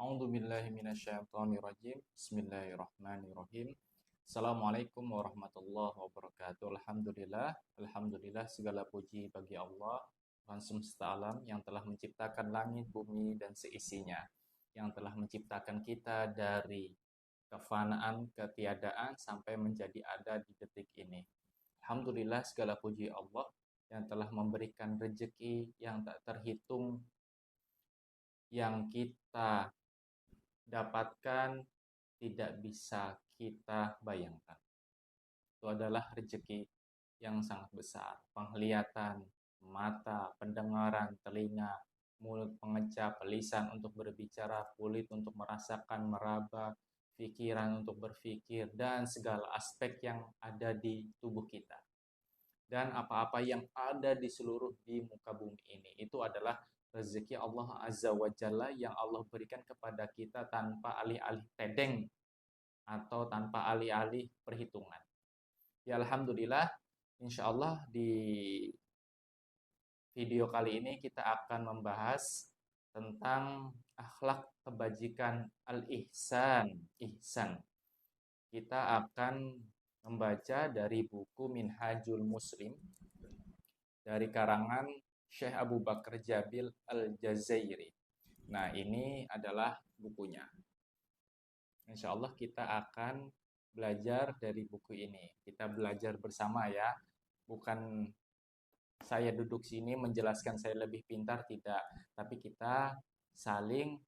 A'udzubillahiminasyaitonirrajim. Bismillahirrahmanirrahim. Assalamualaikum warahmatullahi wabarakatuh. Alhamdulillah segala puji bagi Allah, Tuhan semesta alam yang telah menciptakan langit, bumi, dan seisinya, yang telah menciptakan kita dari kefanaan, ketiadaan, sampai menjadi ada di detik ini. Alhamdulillah segala puji Allah yang telah memberikan rezeki yang tak terhitung, yang kita dapatkan tidak bisa kita bayangkan. Itu adalah rezeki yang sangat besar. Penglihatan, mata, pendengaran, telinga, mulut pengecap, lisan untuk berbicara, kulit untuk merasakan, meraba, pikiran untuk berpikir, dan segala aspek yang ada di tubuh kita. Dan apa-apa yang ada di seluruh di muka bumi ini, itu adalah rezeki Allah Azza wa Jalla yang Allah berikan kepada kita tanpa alih-alih tedeng atau tanpa alih-alih perhitungan. Ya Alhamdulillah, insya Allah di video kali ini kita akan membahas tentang akhlak kebajikan al-ihsan. Ihsan. Kita akan membaca dari buku Minhajul Muslim dari karangan Syekh Abu Bakar Jabil Al-Jazairi. Nah, ini adalah bukunya. Insya Allah kita akan belajar dari buku ini. Kita belajar bersama ya. Bukan saya duduk sini menjelaskan saya lebih pintar, tidak. Tapi kita saling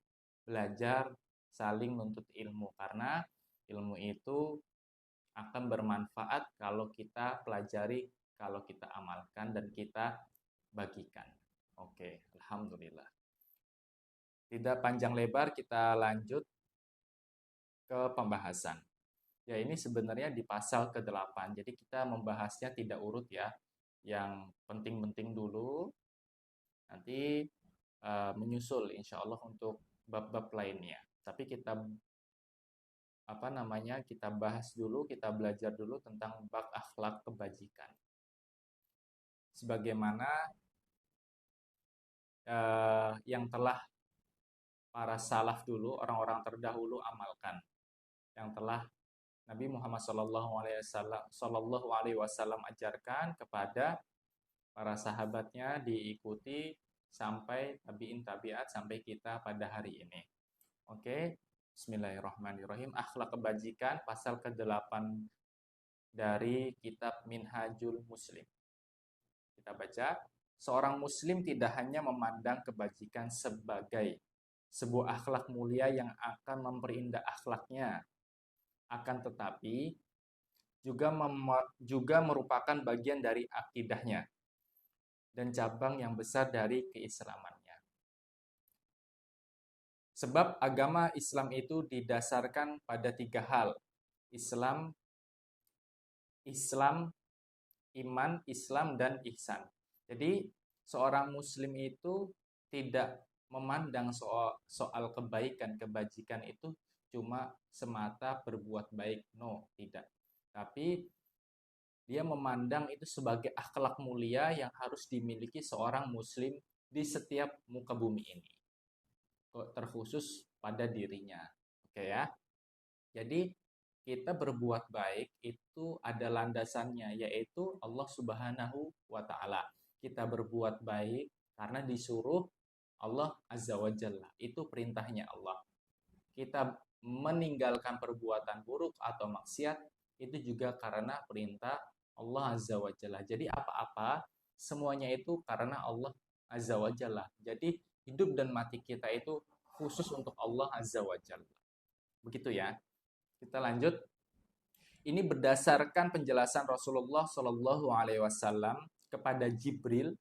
belajar, saling menuntut ilmu. Karena ilmu itu akan bermanfaat kalau kita pelajari, kalau kita amalkan, dan kita bagikan. Oke, Alhamdulillah. Tidak panjang lebar, kita lanjut ke pembahasan. Ya, ini sebenarnya di pasal ke-8. Jadi kita membahasnya tidak urut ya. Yang penting-penting dulu, nanti menyusul insya Allah untuk bab-bab lainnya. Tapi kita kita bahas dulu, kita belajar dulu tentang bab akhlak kebajikan. Sebagaimana yang telah para salaf dulu, orang-orang terdahulu amalkan, yang telah Nabi Muhammad Sallallahu Alaihi Wasallam ajarkan kepada para sahabatnya, diikuti sampai tabiin tabiat sampai kita pada hari ini. Oke, Bismillahirrahmanirrahim. Akhlak kebajikan pasal ke-8 dari kitab Minhajul Muslim. Kita baca. Seorang muslim tidak hanya memandang kebajikan sebagai sebuah akhlak mulia yang akan memperindah akhlaknya, akan tetapi juga merupakan bagian dari akidahnya dan cabang yang besar dari keislamannya. Sebab agama Islam itu didasarkan pada 3 hal. Islam, iman, Islam, dan ihsan. Jadi seorang muslim itu tidak memandang soal kebaikan, kebajikan itu cuma semata berbuat baik. No, tidak. Tapi dia memandang itu sebagai akhlak mulia yang harus dimiliki seorang muslim di setiap muka bumi ini. Terkhusus pada dirinya. Oke ya. Jadi kita berbuat baik itu ada landasannya, yaitu Allah Subhanahu wa Ta'ala. Kita berbuat baik karena disuruh Allah Azza wa Jalla. Itu perintahnya Allah. Kita meninggalkan perbuatan buruk atau maksiat itu juga karena perintah Allah Azza wa Jalla. Jadi apa-apa semuanya itu karena Allah Azza wa Jalla. Jadi hidup dan mati kita itu khusus untuk Allah Azza wa Jalla. Begitu ya. Kita lanjut. Ini berdasarkan penjelasan Rasulullah Shallallahu Alaihi Wasallam kepada Jibril,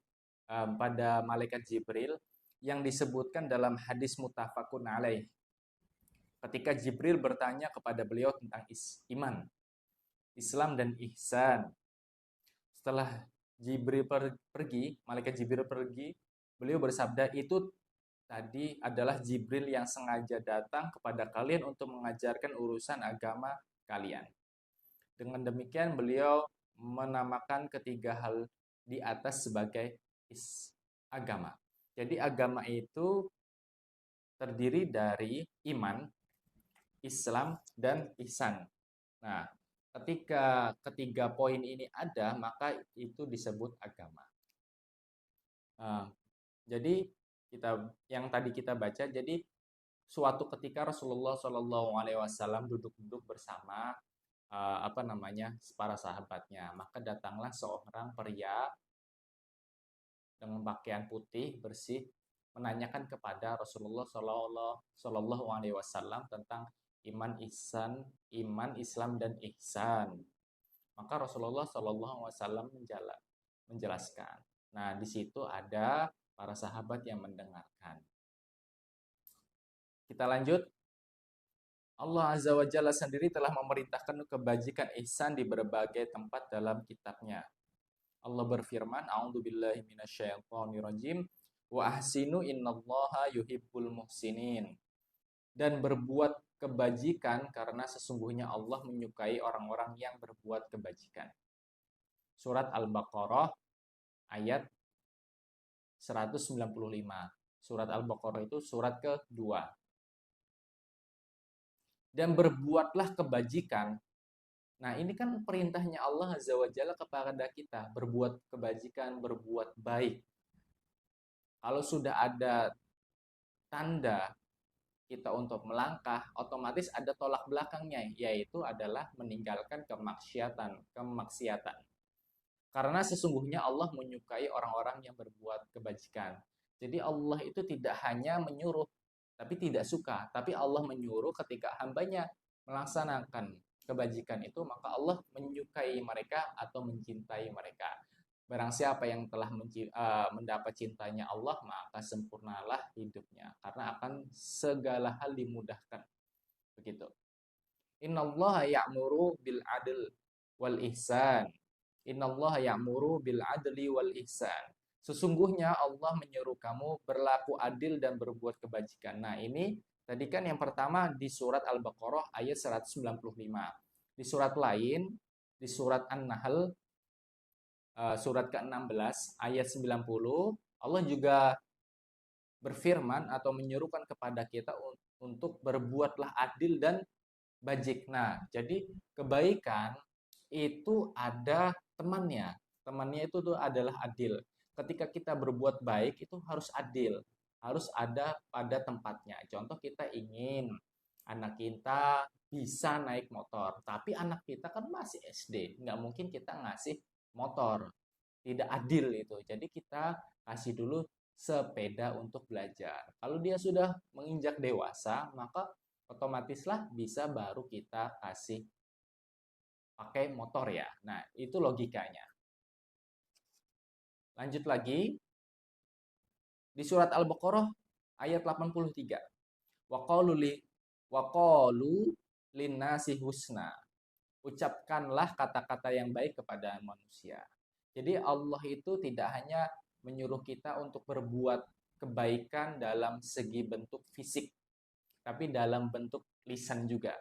pada malaikat Jibril, yang disebutkan dalam hadis muttafaqun alaih. Ketika Jibril bertanya kepada beliau tentang iman, Islam, dan ihsan. Setelah Jibril pergi, malaikat Jibril pergi, beliau bersabda, itu tadi adalah Jibril yang sengaja datang kepada kalian untuk mengajarkan urusan agama kalian. Dengan demikian beliau menamakan ketiga hal di atas sebagai agama. Jadi agama itu terdiri dari iman, Islam, dan ihsan. Nah, ketika ketiga poin ini ada, maka itu disebut agama. Nah, jadi yang tadi kita baca, jadi suatu ketika Rasulullah Shallallahu Alaihi Wasallam duduk-duduk bersama para sahabatnya, maka datanglah seorang pria dengan pakaian putih bersih menanyakan kepada Rasulullah Shallallahu Alaihi Wasallam tentang iman, Islam, dan ihsan. Maka Rasulullah Shallallahu Alaihi Wasallam menjelaskan. Nah, di situ ada para sahabat yang mendengarkan. Kita lanjut. Allah Azza wa Jalla sendiri telah memerintahkan kebajikan ihsan di berbagai tempat dalam kitabnya. Allah berfirman, A'udzubillahi minasyaitonirrajim, wa ahsinu innallaha yuhibbul muhsinin. Dan berbuat kebajikan karena sesungguhnya Allah menyukai orang-orang yang berbuat kebajikan. Surat Al-Baqarah ayat 195. Surat Al-Baqarah itu surat kedua. Dan berbuatlah kebajikan. Nah, ini kan perintahnya Allah Azza wa Jalla kepada kita, berbuat kebajikan, berbuat baik. Kalau sudah ada tanda kita untuk melangkah, otomatis ada tolak belakangnya, yaitu adalah meninggalkan kemaksiatan. Karena sesungguhnya Allah menyukai orang-orang yang berbuat kebajikan. Jadi Allah itu tidak hanya menyuruh, tapi tidak suka. Tapi Allah menyuruh ketika hambanya melaksanakan kebajikan itu, maka Allah menyukai mereka atau mencintai mereka. Barang siapa yang telah mendapat cintanya Allah, maka sempurnalah hidupnya. Karena akan segala hal dimudahkan. Begitu. Innallaha ya'muru bil adl wal ihsan. Innallaha ya'muru bil adli wal ihsan. Sesungguhnya Allah menyuruh kamu berlaku adil dan berbuat kebajikan. Nah, ini tadi kan yang pertama di surat Al-Baqarah ayat 195. Di surat lain, di surat An-Nahl surat ke-16 ayat 90, Allah juga berfirman atau menyuruhkan kepada kita untuk berbuatlah adil dan bajik. Nah, jadi kebaikan itu ada temannya. Temannya itu tuh adalah adil. Ketika kita berbuat baik itu harus adil, harus ada pada tempatnya. Contoh, kita ingin anak kita bisa naik motor, tapi anak kita kan masih SD, nggak mungkin kita ngasih motor, tidak adil itu. Jadi kita kasih dulu sepeda untuk belajar. Kalau dia sudah menginjak dewasa, maka otomatislah bisa baru kita kasih pakai motor ya. Nah, itu logikanya. Lanjut lagi. Di surat Al-Baqarah ayat 83. Waqalu linnasi husna. Ucapkanlah kata-kata yang baik kepada manusia. Jadi Allah itu tidak hanya menyuruh kita untuk berbuat kebaikan dalam segi bentuk fisik, tapi dalam bentuk lisan juga.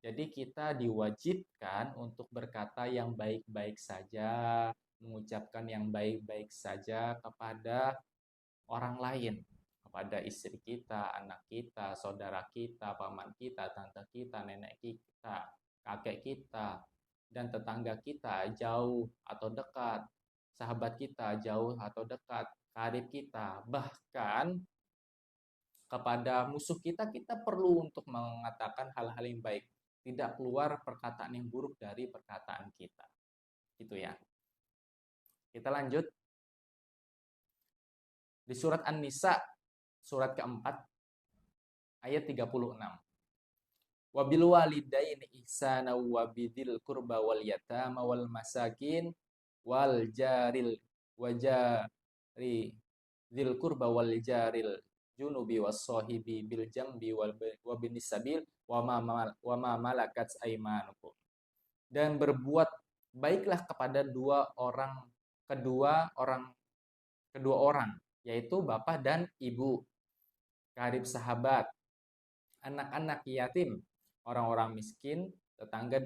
Jadi kita diwajibkan untuk berkata yang baik-baik saja, mengucapkan yang baik-baik saja kepada orang lain, kepada istri kita, anak kita, saudara kita, paman kita, tante kita, nenek kita, kakek kita, dan tetangga kita jauh atau dekat, sahabat kita jauh atau dekat, karib kita, bahkan kepada musuh kita perlu untuk mengatakan hal-hal yang baik. Tidak keluar perkataan yang buruk dari perkataan kita. Gitu ya. Kita lanjut. Di surat An-Nisa, surat keempat, ayat 36. Wabil walidaini ihsana wa bidil qurba wal yatama wal masakin wal jaril wajari dzil qurba wal jaril junubi was sahibi bil jambi wa bin sabil wa ma malakat aymanukum. Dan berbuat baiklah kepada kedua orang, yaitu bapak dan ibu, karib sahabat, anak-anak yatim, orang-orang miskin, tetangga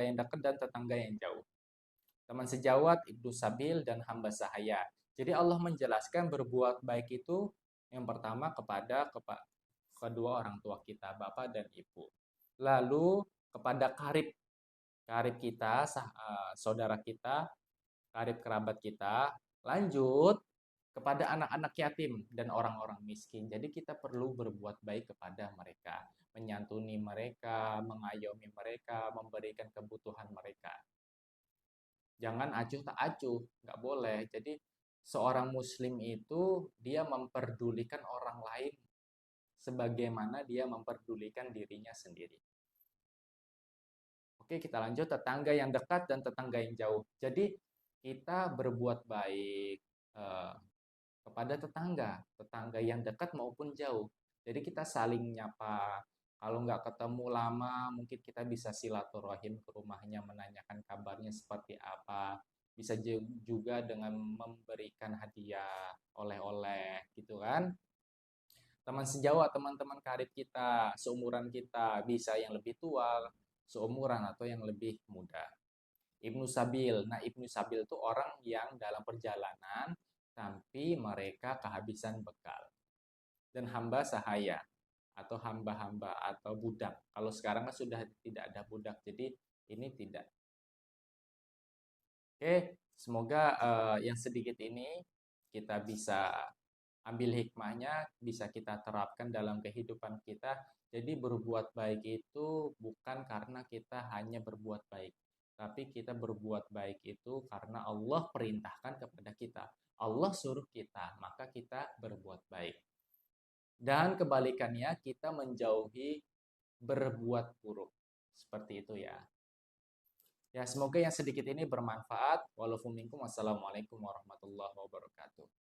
yang dekat dan tetangga yang jauh, teman sejawat, ibnu sabil, dan hamba sahaya. Jadi Allah menjelaskan berbuat baik itu Yang pertama kepada kedua orang tua kita, bapak dan ibu. Lalu kepada karib karib kita, saudara kita, karib kerabat kita. Lanjut kepada anak-anak yatim dan orang-orang miskin. Jadi kita perlu berbuat baik kepada mereka, menyantuni mereka, mengayomi mereka, memberikan kebutuhan mereka. Jangan acuh tak acuh, nggak boleh. Jadi seorang muslim itu dia memperdulikan orang lain sebagaimana dia memperdulikan dirinya sendiri. Oke, kita lanjut tetangga yang dekat dan tetangga yang jauh. Jadi kita berbuat baik eh, kepada tetangga, tetangga yang dekat maupun jauh. Jadi kita saling nyapa. Kalau nggak ketemu lama, mungkin kita bisa silaturahim ke rumahnya, menanyakan kabarnya seperti apa. Bisa juga dengan memberikan hadiah, oleh-oleh, gitu kan. Teman sejawat, teman-teman karib kita, seumuran kita, bisa yang lebih tua, seumuran atau yang lebih muda. Ibnu Sabil. Nah, Ibnu Sabil itu orang yang dalam perjalanan tapi mereka kehabisan bekal. Dan hamba sahaya atau hamba-hamba atau budak. Kalau sekarang kan sudah tidak ada budak, jadi ini tidak. Oke, semoga yang sedikit ini kita bisa ambil hikmahnya, bisa kita terapkan dalam kehidupan kita. Jadi berbuat baik itu bukan karena kita hanya berbuat baik, tapi kita berbuat baik itu karena Allah perintahkan kepada kita. Allah suruh kita, maka kita berbuat baik. Dan kebalikannya kita menjauhi berbuat buruk. Seperti itu ya. Ya, semoga yang sedikit ini bermanfaat. Walaupun minkum, wassalamualaikum warahmatullahi wabarakatuh.